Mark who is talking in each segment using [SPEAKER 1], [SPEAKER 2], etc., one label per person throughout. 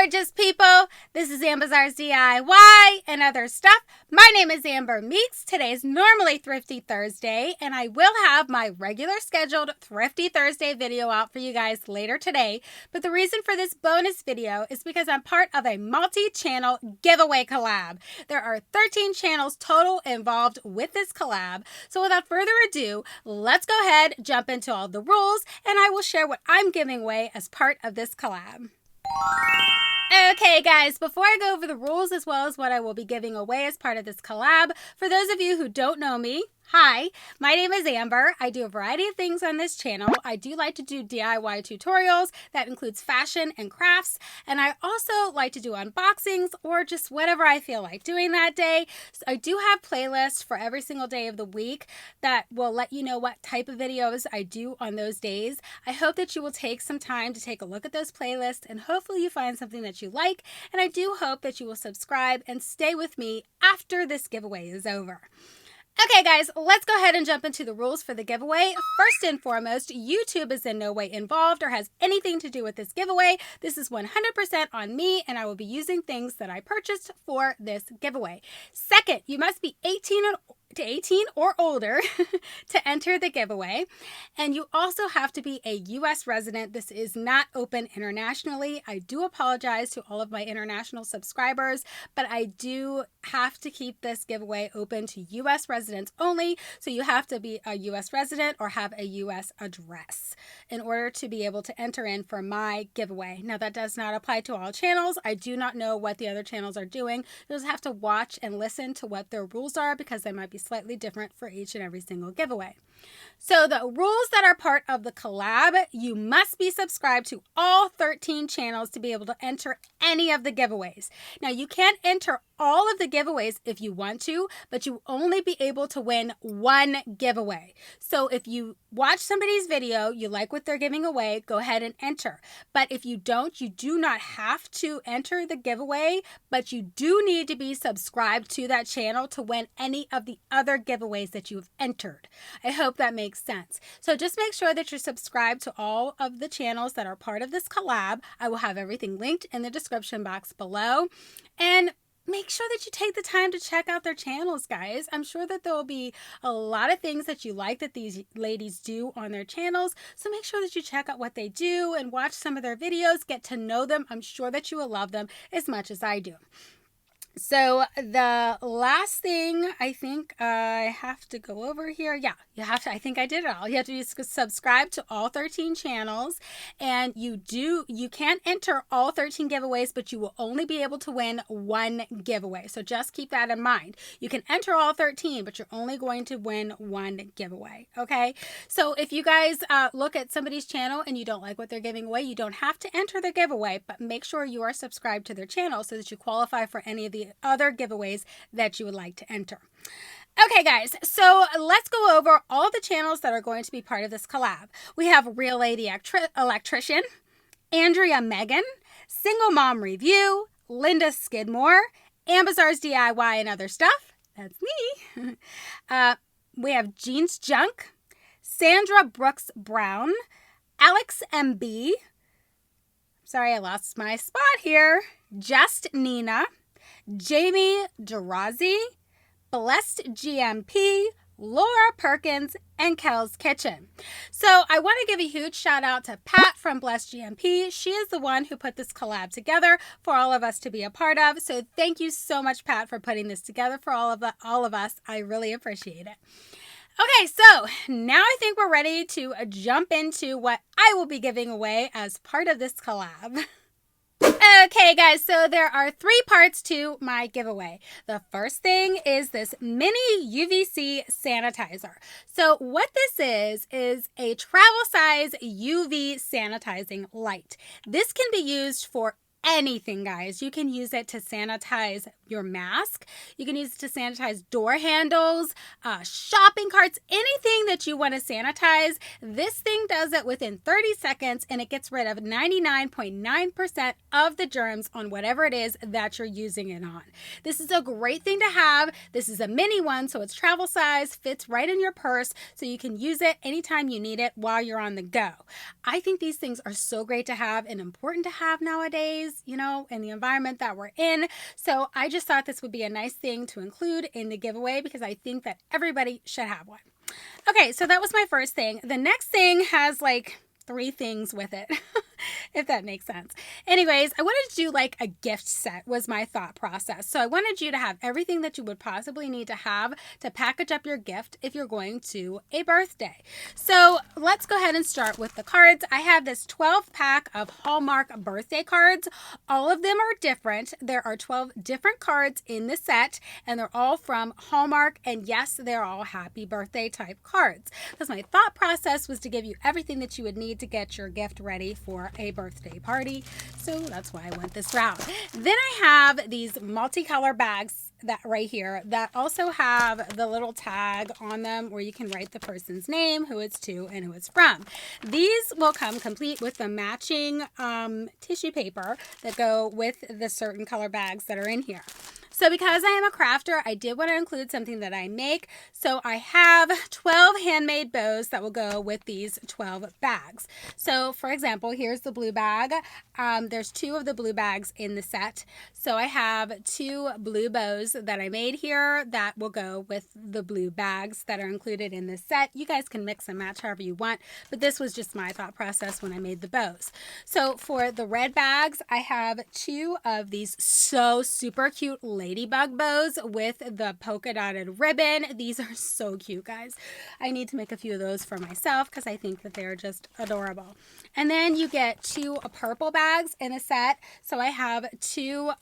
[SPEAKER 1] gorgeous people. This is Amber's DIY and other stuff. My name is Amber Meets. Today is normally Thrifty Thursday, and I will have my regular scheduled Thrifty Thursday video out for you guys later today. But the reason for this bonus video is because I'm part of a multi-channel giveaway collab. There are 13 channels total involved with this collab. So without further ado, let's go ahead, jump into all the rules, and I will share what I'm giving away as part of this collab. Okay guys, before I go over the rules as well as what I will be giving away as part of this collab, for those of you who don't know me, hi, my name is Amber. I do a variety of things on this channel. I do like to do DIY tutorials. That includes fashion and crafts. And I also like to do unboxings or just whatever I feel like doing that day. So I do have playlists for every single day of the week that will let you know what type of videos I do on those days. I hope that you will take some time to take a look at those playlists and hopefully you find something that you like. And I do hope that you will subscribe and stay with me after this giveaway is over. Okay guys, let's go ahead and jump into the rules for the giveaway. First and foremost, YouTube is in no way involved or has anything to do with this giveaway. This is 100% on me and I will be using things that I purchased for this giveaway. Second, you must be 18 or older to enter the giveaway. And you also have to be a U.S. resident. This is not open internationally. I do apologize to all of my international subscribers, but I do have to keep this giveaway open to U.S. residents only. So you have to be a U.S. resident or have a U.S. address in order to be able to enter in for my giveaway. Now that does not apply to all channels. I do not know what the other channels are doing. You'll just have to watch and listen to what their rules are because they might be slightly different for each and every single giveaway. So the rules that are part of the collab, you must be subscribed to all 13 channels to be able to enter any of the giveaways. Now you can't enter all of the giveaways if you want to, but you only be able to win one giveaway. So if you watch somebody's video, you like what they're giving away, go ahead and enter. But if you don't, you do not have to enter the giveaway, but you do need to be subscribed to that channel to win any of the other giveaways that you've entered. I hope that makes sense. So just make sure that you're subscribed to all of the channels that are part of this collab. I will have everything linked in the description box below. And make sure that you take the time to check out their channels, guys. I'm sure that there will be a lot of things that you like that these ladies do on their channels. So make sure that you check out what they do and watch some of their videos, get to know them. I'm sure that you will love them as much as I do. So the last thing I think I have to go over here. Yeah, you have to, I think I did it all. You have to be subscribed to all 13 channels and you can't enter all 13 giveaways, but you will only be able to win one giveaway. So just keep that in mind. You can enter all 13, but you're only going to win one giveaway. Okay. So if you guys look at somebody's channel and you don't like what they're giving away, you don't have to enter their giveaway, but make sure you are subscribed to their channel so that you qualify for any of the other giveaways that you would like to enter. Okay guys, so let's go over all the channels that are going to be part of this collab. We have Real Lady Electrician, Andrea Megan, Single Mom Review, Linda Skidmore, Ambazar's DIY and other stuff. That's me. We have Jeans Junk, Sandra Brooks Brown, Alex MB. Sorry, I lost my spot here. Just Nina, Jamie Durazi, Blessed GMP, Laura Perkins, and Kel's Kitchen. So I want to give a huge shout out to Pat from Blessed GMP. She is the one who put this collab together for all of us to be a part of. So thank you so much, Pat, for putting this together for all of us. I really appreciate it. Okay, so now I think we're ready to jump into what I will be giving away as part of this collab. Okay guys, so there are 3 parts to my giveaway. The first thing is this mini UVC sanitizer. So what this is a travel size UV sanitizing light. This can be used for anything, guys. You can use it to sanitize your mask. You can use it to sanitize door handles, shopping carts, anything that you want to sanitize. This thing does it within 30 seconds and it gets rid of 99.9% of the germs on whatever it is that you're using it on. This is a great thing to have. This is a mini one, so it's travel size, fits right in your purse, so you can use it anytime you need it while you're on the go. I think these things are so great to have and important to have nowadays, you know, in the environment that we're in. So I just thought this would be a nice thing to include in the giveaway because I think that everybody should have one. Okay, so that was my first thing. The next thing has like 3 things with it, if that makes sense. Anyways, I wanted to do like a gift set was my thought process. So I wanted you to have everything that you would possibly need to have to package up your gift if you're going to a birthday. So let's go ahead and start with the cards. I have this 12 pack of Hallmark birthday cards. All of them are different. There are 12 different cards in the set and they're all from Hallmark. And yes, they're all happy birthday type cards. Because my thought process was to give you everything that you would need to get your gift ready for a birthday party. So that's why I went this route. Then I have these multicolor bags that right here that also have the little tag on them where you can write the person's name, who it's to, and who it's from. These will come complete with the matching tissue paper that go with the certain color bags that are in here. So because I am a crafter, I did want to include something that I make. So I have 12 handmade bows that will go with these 12 bags. So for example, here's the blue bag. There's 2 of the blue bags in the set. So I have 2 blue bows that I made here that will go with the blue bags that are included in this set. You guys can mix and match however you want, but this was just my thought process when I made the bows. So for the red bags, I have 2 of these so super cute ladybug bows with the polka dotted ribbon. These are so cute, guys. I need to make a few of those for myself because I think that they're just adorable. And then you get 2 purple bags in a set. So I have 2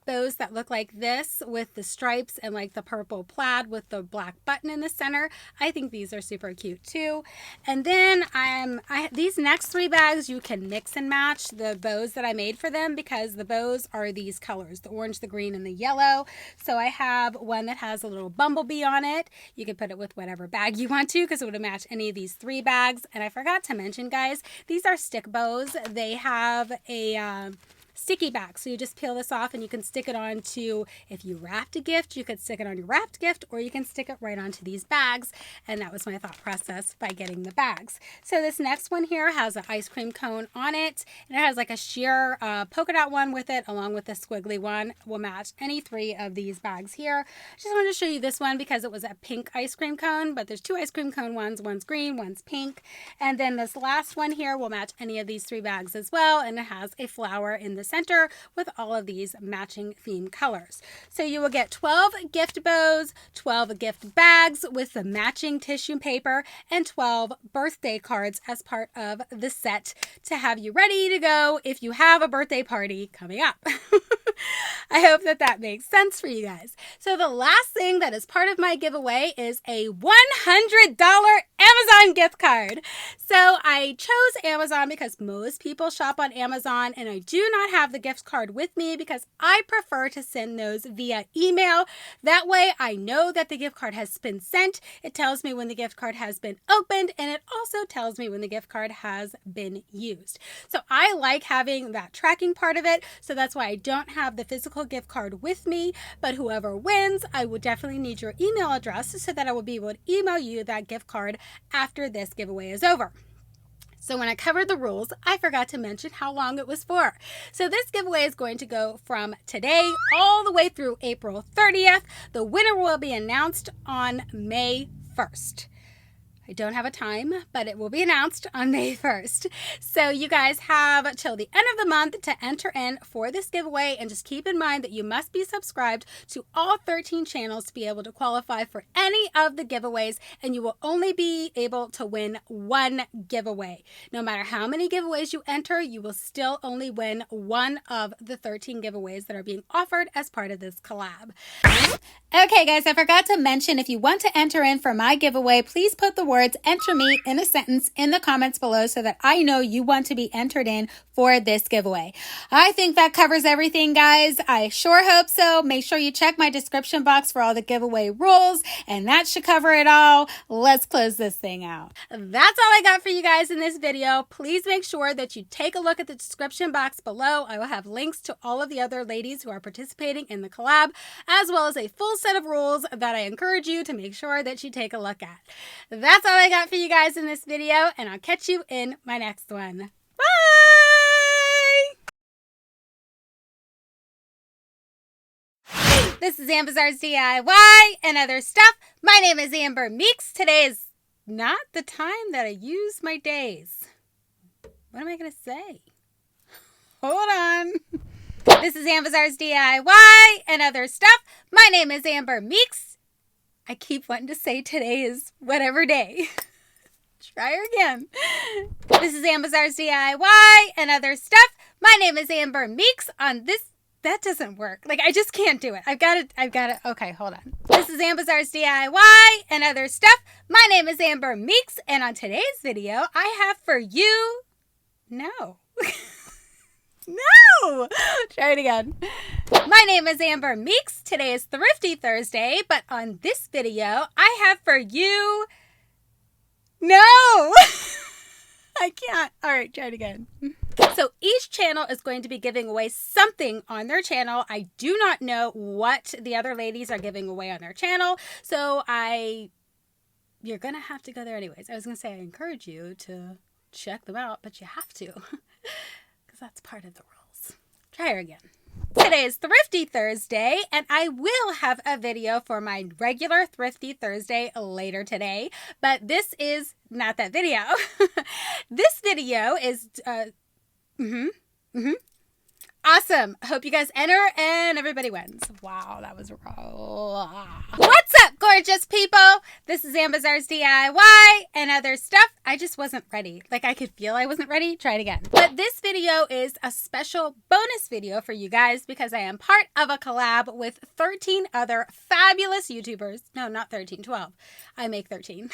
[SPEAKER 1] bows that look like this with the stripes and like the purple plaid with the black button in the center. I think these are super cute too. And then these next 3 bags you can mix and match the bows that I made for them because the bows are these colors, the orange, the green, and the yellow. So I have one that has a little bumblebee on it. You can put it with whatever bag you want to because it would match any of these 3 bags. And I forgot to mention, guys, these are stick bows. They have a sticky back, so you just peel this off and you can stick it on to, if you wrapped a gift, you could stick it on your wrapped gift, or you can stick it right onto these bags. And that was my thought process by getting the bags. So this next one here has an ice cream cone on it, and it has like a sheer polka dot one with it along with the squiggly one. Will match any 3 of these bags here. Just wanted to show you this one because it was a pink ice cream cone, but there's 2 ice cream cone ones. One's green, one's pink. And then this last one here will match any of these 3 bags as well, and it has a flower in the center with all of these matching theme colors. So you will get 12 gift bows, 12 gift bags with the matching tissue paper, and 12 birthday cards as part of the set to have you ready to go if you have a birthday party coming up. I hope that that makes sense for you guys. So the last thing that is part of my giveaway is a $100 Amazon gift card. So I chose Amazon because most people shop on Amazon, and I do not have the gift card with me because I prefer to send those via email. That way I know that the gift card has been sent. It tells me when the gift card has been opened, and it also tells me when the gift card has been used. So I like having that tracking part of it. So that's why I don't have the physical gift card with me, but whoever wins, I will definitely need your email address so that I will be able to email you that gift card after this giveaway is over. So when I covered the rules, I forgot to mention how long it was for. So this giveaway is going to go from today all the way through April 30th. The winner will be announced on May 1st. I don't have a time, but it will be announced on May 1st. So you guys have till the end of the month to enter in for this giveaway, and just keep in mind that you must be subscribed to all 13 channels to be able to qualify for any of the giveaways, and you will only be able to win 1 giveaway. No matter how many giveaways you enter, you will still only win 1 of the 13 giveaways that are being offered as part of this collab. Okay guys, I forgot to mention, if you want to enter in for my giveaway, please put the word words "enter me" in a sentence in the comments below so that I know you want to be entered in for this giveaway. I think that covers everything, guys. I sure hope so. Make sure you check my description box for all the giveaway rules, and that should cover it all. Let's close this thing out. That's all I got for you guys in this video. Please make sure that you take a look at the description box below. I will have links to all of the other ladies who are participating in the collab, as well as a full set of rules that I encourage you to make sure that you take a look at. That's all I got for you guys in this video, and I'll catch you in my next one. Bye! This is Amber's DIY and other stuff. My name is Amber Meeks. Today is not the time that I use my days. What am I going to say? Hold on. This is Amber's DIY and other stuff. My name is Amber Meeks. I keep wanting to say today is whatever day. Try again. This is Amber's DIY and other stuff. My name is Amber Meeks. On this, that doesn't work. Like, I just can't do it. I've got it. Okay, hold on. This is Amber's DIY and other stuff. My name is Amber Meeks, and on today's video, I have for you, no. No! Try it again. My name is Amber Meeks. Today is Thrifty Thursday, but on this video, I have for you, no! I can't. All right, try it again. So each channel is going to be giving away something on their channel. I do not know what the other ladies are giving away on their channel. So you're going to have to go there anyways. I was going to say I encourage you to check them out, but you have to because that's part of the rules. Try her again. Today is Thrifty Thursday, and I will have a video for my regular Thrifty Thursday later today, but this is not that video. This video is, awesome. Hope you guys enter and everybody wins. Wow, that was raw. What's up, gorgeous people? This is Amber's DIY and other stuff. I just wasn't ready. Like, I could feel I wasn't ready. Try it again. But this video is a special bonus video for you guys because I am part of a collab with 13 other fabulous YouTubers. No, not 13, 12. I make 13.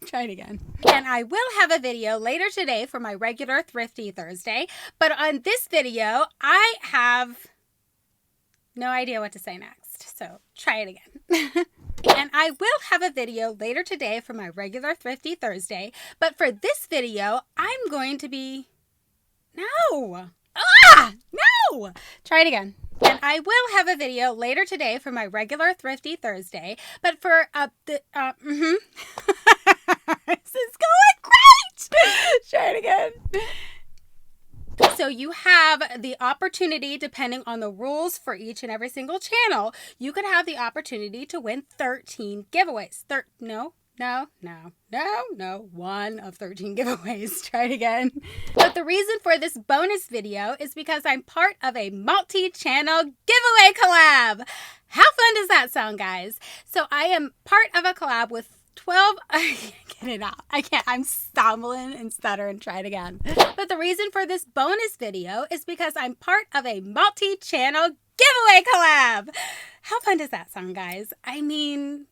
[SPEAKER 1] Try it again. And I will have a video later today for my regular Thrifty Thursday. But on this video, I have no idea what to say next. So try it again. And I will have a video later today for my regular Thrifty Thursday. But for this video, I'm going to be... No! No! Try it again. And I will have a video later today for my regular Thrifty Thursday. But for this is going great! Try it again. So you have the opportunity, depending on the rules for each and every single channel, you could have the opportunity to win 13 giveaways. One of 13 giveaways. Try it again. But the reason for this bonus video is because I'm part of a multi-channel giveaway collab. How fun does that sound, guys? So I am part of a collab with 12, I can't get it out. I can't, I'm stumbling and stuttering. Try it again. But the reason for this bonus video is because I'm part of a multi-channel giveaway collab. How fun does that sound, guys? I mean,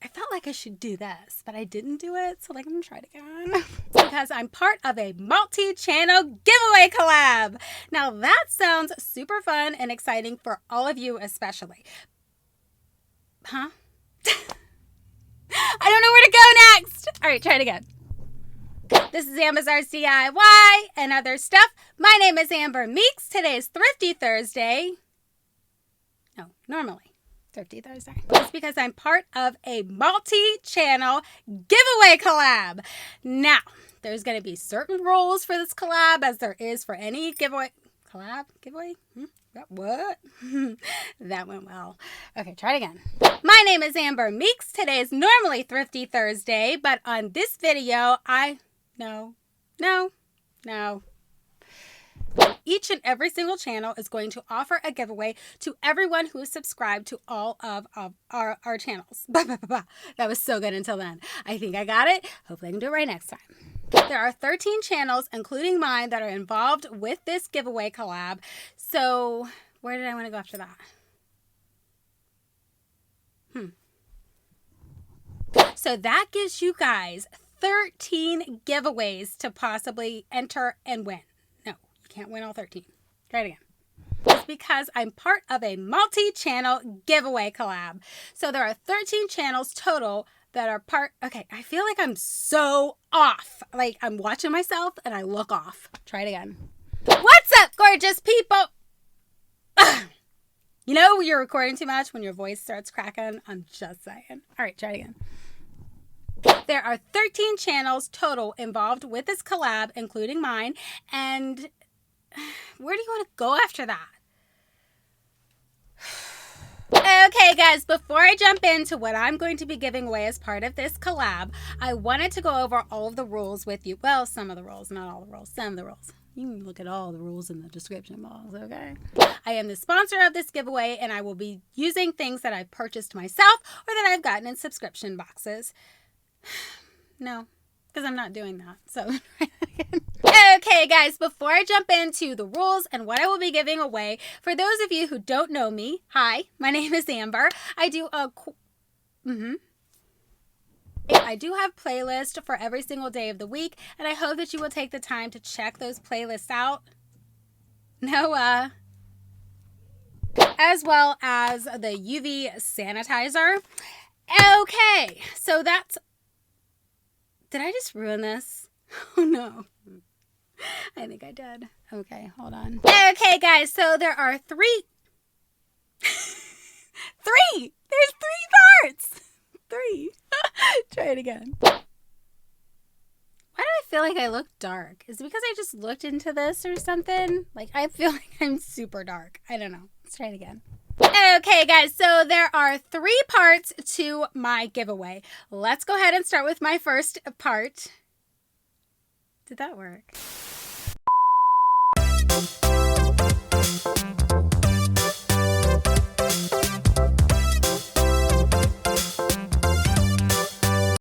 [SPEAKER 1] I felt like I should do this, but I didn't do it. So like, I'm gonna try it again. Because I'm part of a multi-channel giveaway collab. Now that sounds super fun and exciting for all of you especially. Huh? I don't know where to go next. All right, try it again. This is Amber's DIY and other stuff. My name is Amber Meeks. Today is Thrifty Thursday. No, normally Thrifty Thursday. It's because I'm part of a multi-channel giveaway collab. Now, there's going to be certain rules for this collab as there is for any giveaway. Collab? Giveaway? What? That went well. Okay, try it again. My name is Amber Meeks. Today is normally Thrifty Thursday, but on this video, No. Each and every single channel is going to offer a giveaway to everyone who is subscribed to all of our channels. That was so good until then. I think I got it. Hopefully I can do it right next time. There are 13 channels, including mine, that are involved with this giveaway collab. So where did I want to go after that? So that gives you guys 13 giveaways to possibly enter and win. No, you can't win all 13. Try it again. It's because I'm part of a multi-channel giveaway collab. So there are 13 channels total that are part. Okay, I feel like I'm so off. Like I'm watching myself and I look off. Try it again. What's up, gorgeous people? You know you're recording too much when your voice starts cracking. I'm just saying. All right, try it again. There are 13 channels total involved with this collab, including mine. And where do you want to go after that? Okay, guys, before I jump into what I'm going to be giving away as part of this collab, I wanted to go over all of the rules with you. Well, some of the rules, not all the rules, some of the rules. You can look at all the rules in the description box, okay? I am the sponsor of this giveaway, and I will be using things that I've purchased myself or that I've gotten in subscription boxes. No, because I'm not doing that. So, okay, guys, before I jump into the rules and what I will be giving away, for those of you who don't know me, hi, my name is Amber. I do have playlists for every single day of the week, and I hope that you will take the time to check those playlists out. Noah, as well as the UV sanitizer. Okay, so that's... Did I just ruin this? Oh, no. I think I did. Okay, hold on. Okay, guys, so there are three. There's 3 parts. 3. Try it again. Why do I feel like I look dark? Is it because I just looked into this or something? Like, I feel like I'm super dark. I don't know. Let's try it again. Okay, guys, so there are 3 parts to my giveaway. Let's go ahead and start with my first part. Did that work?